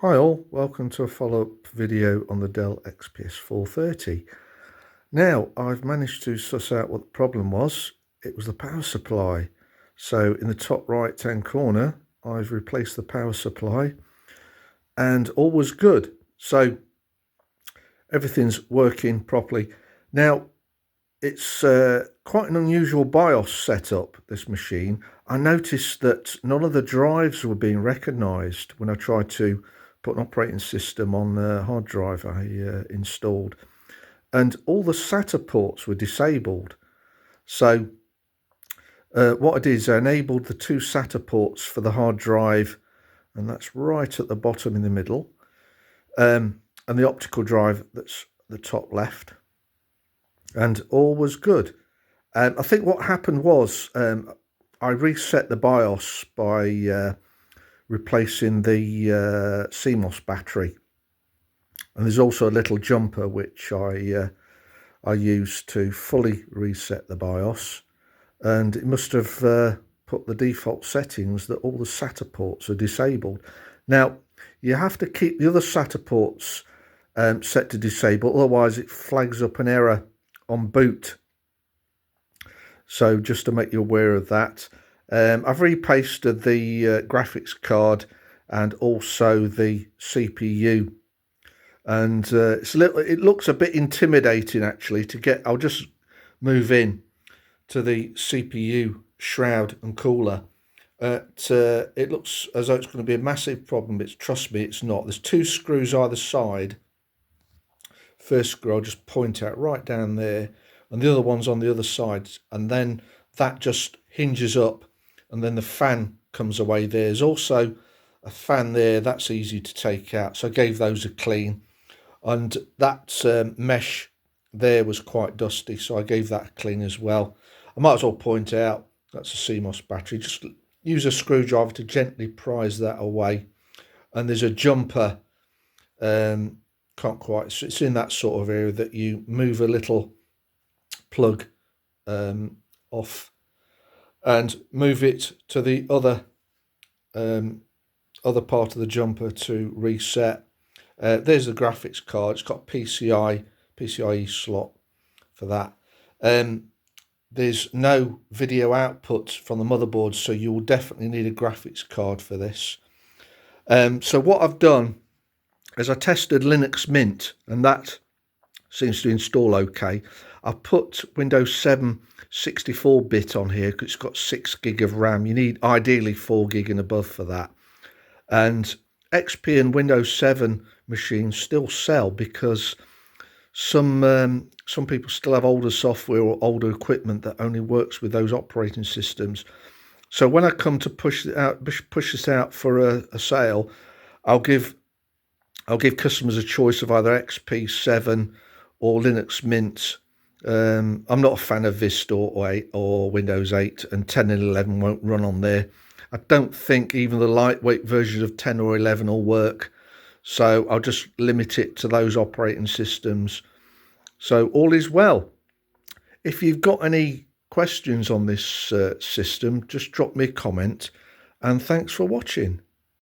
Hi all, welcome to a follow-up video on the Dell XPS 430. Now, I've managed to suss out what the problem was. It was the power supply. So in the top right hand corner, I've replaced the power supply and all was good. So everything's working properly. Now, it's quite an unusual BIOS setup, this machine. I noticed that none of the drives were being recognised when I tried to put an operating system on the hard drive I installed. And all the SATA ports were disabled. So what I did is I enabled the two SATA ports for the hard drive, and that's right at the bottom in the middle, and the optical drive that's the top left, and all was good. I think what happened was I reset the BIOS by replacing the CMOS battery, and there's also a little jumper which I used to fully reset the BIOS, and it must have put the default settings that all the SATA ports are disabled. Now you have to keep the other SATA ports set to disable, otherwise it flags up an error on boot. So just to make you aware of that, I've repasted the graphics card and also the CPU, and it looks a bit intimidating actually to get. I'll just move in to the CPU shroud and cooler. It looks as though it's going to be a massive problem. Trust me, it's not. There's two screws either side. First screw I'll just point out right down there, and the other one's on the other side, and then that just hinges up, and then the fan comes away. There's also a fan there, that's easy to take out, so I gave those a clean, and that mesh there was quite dusty, so I gave that a clean as well. I might as well point out that's a CMOS battery. Just use a screwdriver to gently prise that away, and there's a jumper, can't quite, it's in that sort of area that you move a little plug off and move it to the other part of the jumper to reset. There's the graphics card. It's got PCIe slot for that. There's no video output from the motherboard, so you will definitely need a graphics card for this. So what I've done is I tested Linux Mint, and that seems to install okay. I've put Windows 7 64-bit on here because it's got 6 gig of RAM. You need ideally 4 gig and above for that. And XP and Windows 7 machines still sell because some people still have older software or older equipment that only works with those operating systems. So when I come to push this out for a sale, I'll give customers a choice of either XP7 or Linux Mint. I'm not a fan of Vista or Windows 8, and 10 and 11 won't run on there. I don't think even the lightweight versions of 10 or 11 will work, so I'll just limit it to those operating systems. So all is well. If you've got any questions on this system, just drop me a comment, and thanks for watching.